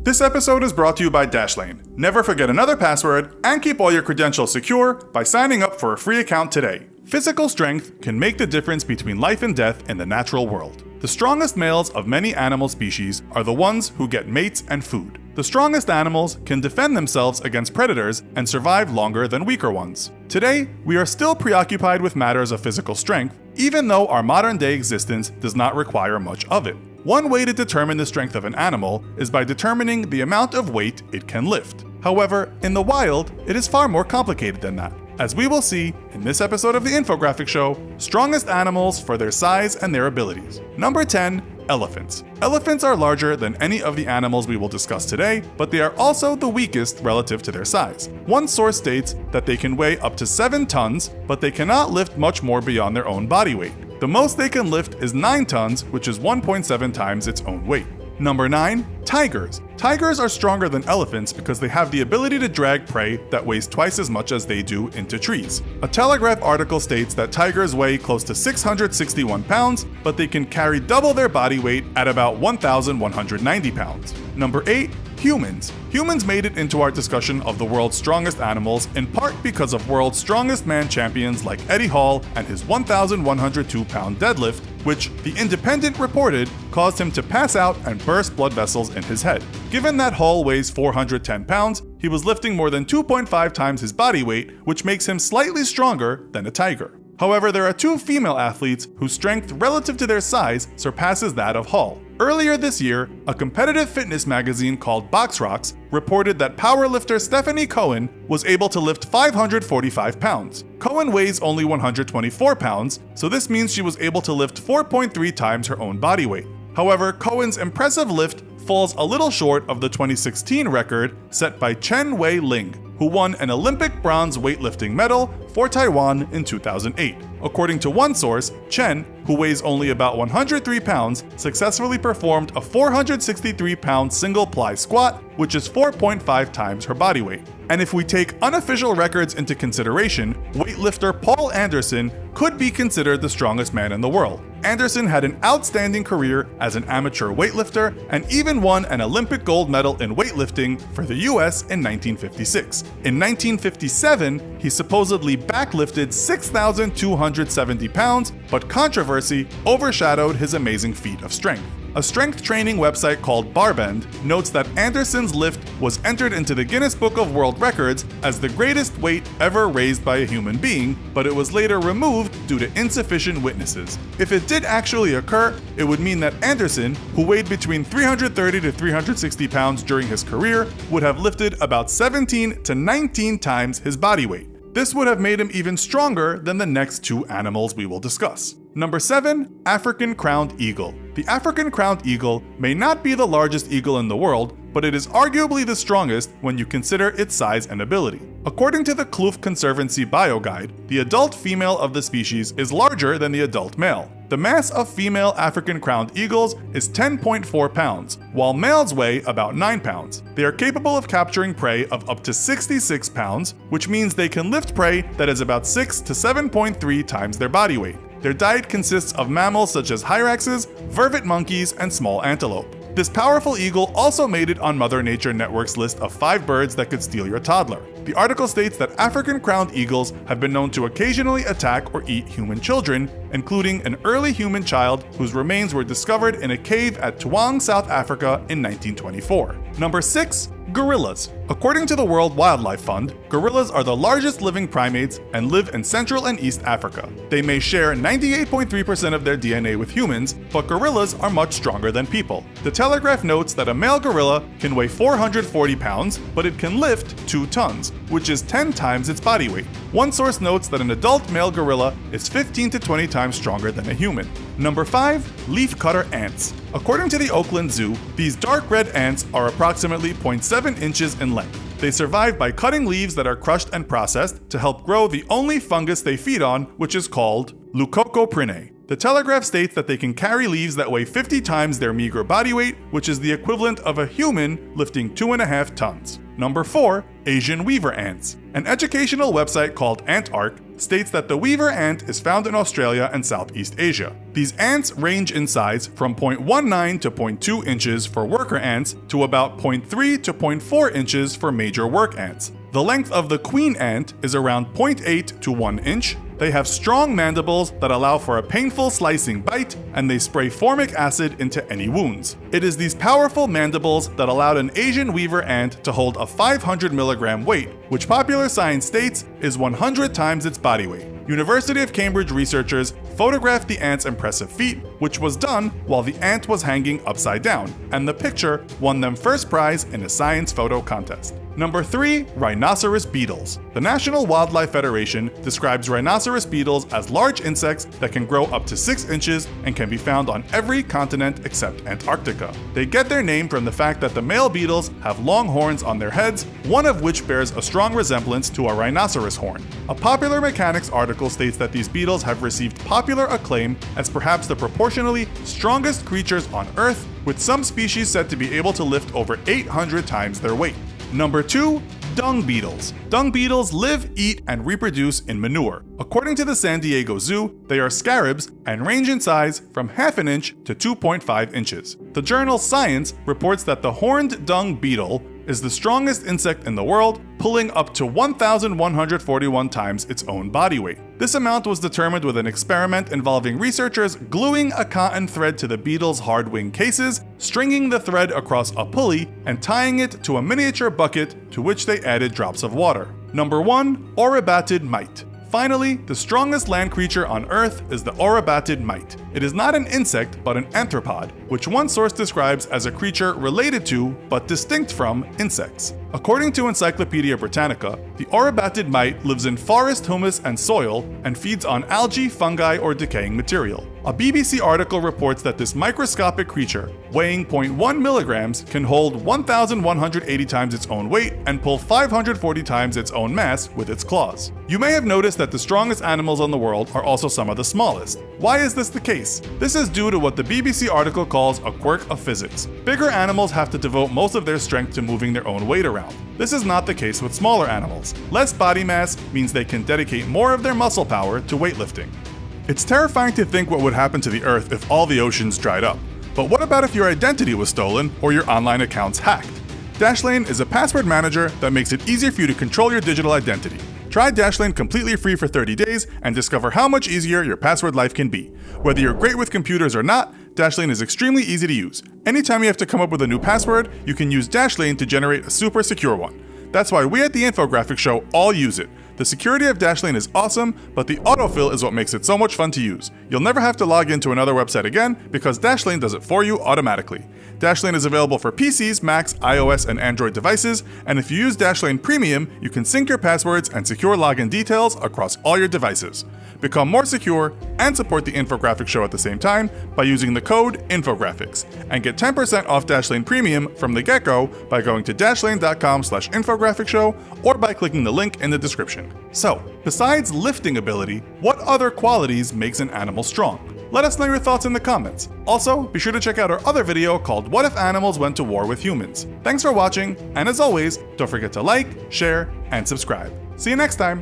This episode is brought to you by Dashlane. Never forget another password and keep all your credentials secure by signing up for a free account today. Physical strength can make the difference between life and death in the natural world. The strongest males of many animal species are the ones who get mates and food. The strongest animals can defend themselves against predators and survive longer than weaker ones. Today, we are still preoccupied with matters of physical strength, even though our modern-day existence does not require much of it. One way to determine the strength of an animal is by determining the amount of weight it can lift. However, in the wild, it is far more complicated than that. As we will see in this episode of the Infographic Show, strongest animals for their size and their abilities. Number 10. Elephants. Elephants are larger than any of the animals we will discuss today, but they are also the weakest relative to their size. One source states that they can weigh up to 7 tons, but they cannot lift much more beyond their own body weight. The most they can lift is 9 tons, which is 1.7 times its own weight. Number 9. Tigers. Tigers are stronger than elephants because they have the ability to drag prey that weighs twice as much as they do into trees. A Telegraph article states that tigers weigh close to 661 pounds, but they can carry double their body weight at about 1,190 pounds. Number 8. Humans. Humans made it into our discussion of the world's strongest animals in part because of world's strongest man champions like Eddie Hall and his 1,102-pound deadlift, which The Independent reported caused him to pass out and burst blood vessels in his head. Given that Hall weighs 410 pounds, he was lifting more than 2.5 times his body weight, which makes him slightly stronger than a tiger. However, there are 2 female athletes whose strength relative to their size surpasses that of Hall. Earlier this year, a competitive fitness magazine called Box Rocks reported that powerlifter Stephanie Cohen was able to lift 545 pounds. Cohen weighs only 124 pounds, so this means she was able to lift 4.3 times her own body weight. However, Cohen's impressive lift falls a little short of the 2016 record set by Chen Wei Ling, who won an Olympic bronze weightlifting medal for Taiwan in 2008. According to one source, Chen, who weighs only about 103 pounds, successfully performed a 463-pound single-ply squat, which is 4.5 times her body weight. And if we take unofficial records into consideration, weightlifter Paul Anderson could be considered the strongest man in the world. Anderson had an outstanding career as an amateur weightlifter and even won an Olympic gold medal in weightlifting for the US in 1956. In 1957, he supposedly backlifted 6,270 pounds, but controversy overshadowed his amazing feat of strength. A strength training website called Barbend notes that Anderson's lift was entered into the Guinness Book of World Records as the greatest weight ever raised by a human being, but it was later removed due to insufficient witnesses. If it did actually occur, it would mean that Anderson, who weighed between 330 to 360 pounds during his career, would have lifted about 17 to 19 times his body weight. This would have made him even stronger than the next 2 animals we will discuss. Number 7. African Crowned Eagle. The African Crowned Eagle may not be the largest eagle in the world, but it is arguably the strongest when you consider its size and ability. According to the Kloof Conservancy Bio Guide, the adult female of the species is larger than the adult male. The mass of female African crowned eagles is 10.4 pounds, while males weigh about 9 pounds. They are capable of capturing prey of up to 66 pounds, which means they can lift prey that is about 6 to 7.3 times their body weight. Their diet consists of mammals such as hyraxes, vervet monkeys, and small antelope. This powerful eagle also made it on Mother Nature Network's list of 5 birds that could steal your toddler. The article states that African crowned eagles have been known to occasionally attack or eat human children, including an early human child whose remains were discovered in a cave at Tuang, South Africa in 1924. Number 6. Gorillas. According to the World Wildlife Fund, gorillas are the largest living primates and live in Central and East Africa. They may share 98.3% of their DNA with humans, but gorillas are much stronger than people. The Telegraph notes that a male gorilla can weigh 440 pounds, but it can lift 2 tons, which is 10 times its body weight. One source notes that an adult male gorilla is 15 to 20 times stronger than a human. Number 5. Leafcutter ants. According to the Oakland Zoo, these dark red ants are approximately 0.7 inches in length. They survive by cutting leaves that are crushed and processed to help grow the only fungus they feed on, which is called Leucocoprinae. The Telegraph states that they can carry leaves that weigh 50 times their meager body weight, which is the equivalent of a human lifting 2.5 tons. Number 4. Asian weaver ants. An educational website called AntArc states that the weaver ant is found in Australia and Southeast Asia. These ants range in size from 0.19 to 0.2 inches for worker ants to about 0.3 to 0.4 inches for major work ants. The length of the queen ant is around 0.8 to 1 inch. They have strong mandibles that allow for a painful slicing bite, and they spray formic acid into any wounds. It is these powerful mandibles that allowed an Asian weaver ant to hold a 500 milligram weight, which Popular Science states is 100 times its body weight. University of Cambridge researchers photographed the ant's impressive feat, which was done while the ant was hanging upside down, and the picture won them first prize in a science photo contest. Number 3. Rhinoceros beetles. The National Wildlife Federation describes rhinoceros beetles as large insects that can grow up to 6 inches and can be found on every continent except Antarctica. They get their name from the fact that the male beetles have long horns on their heads, one of which bears a strong resemblance to a rhinoceros horn. A Popular Mechanics article states that these beetles have received popular acclaim as perhaps the proportionally strongest creatures on Earth, with some species said to be able to lift over 800 times their weight. Number 2. Dung beetles. Dung beetles live, eat, and reproduce in manure. According to the San Diego Zoo, they are scarabs and range in size from half an inch to 2.5 inches. The journal Science reports that the horned dung beetle is the strongest insect in the world, pulling up to 1,141 times its own body weight. This amount was determined with an experiment involving researchers gluing a cotton thread to the beetle's hard wing cases, stringing the thread across a pulley, and tying it to a miniature bucket to which they added drops of water. Number 1. Orobatid mite. Finally, the strongest land creature on Earth is the Orobatid mite. It is not an insect, but an arthropod, which one source describes as a creature related to, but distinct from, insects. According to Encyclopedia Britannica, the Orobatid mite lives in forest humus and soil and feeds on algae, fungi, or decaying material. A BBC article reports that this microscopic creature, weighing 0.1 milligrams, can hold 1,180 times its own weight and pull 540 times its own mass with its claws. You may have noticed that the strongest animals in the world are also some of the smallest. Why is this the case? This is due to what the BBC article calls a quirk of physics. Bigger animals have to devote most of their strength to moving their own weight around. This is not the case with smaller animals. Less body mass means they can dedicate more of their muscle power to weightlifting. It's terrifying to think what would happen to the Earth if all the oceans dried up. But what about if your identity was stolen or your online accounts hacked? Dashlane is a password manager that makes it easier for you to control your digital identity. Try Dashlane completely free for 30 days and discover how much easier your password life can be. Whether you're great with computers or not, Dashlane is extremely easy to use. Anytime you have to come up with a new password, you can use Dashlane to generate a super secure one. That's why we at the Infographics Show all use it. The security of Dashlane is awesome, but the autofill is what makes it so much fun to use. You'll never have to log into another website again because Dashlane does it for you automatically. Dashlane is available for PCs, Macs, iOS, and Android devices, and if you use Dashlane Premium, you can sync your passwords and secure login details across all your devices. Become more secure and support the Infographics Show at the same time by using the code INFOGRAPHICS and get 10% off Dashlane Premium from the get-go by going to dashlane.com/infographicshow or by clicking the link in the description. So, besides lifting ability, what other qualities makes an animal strong? Let us know your thoughts in the comments. Also, be sure to check out our other video called What If Animals Went to War with Humans? Thanks for watching, and as always, don't forget to like, share, and subscribe. See you next time!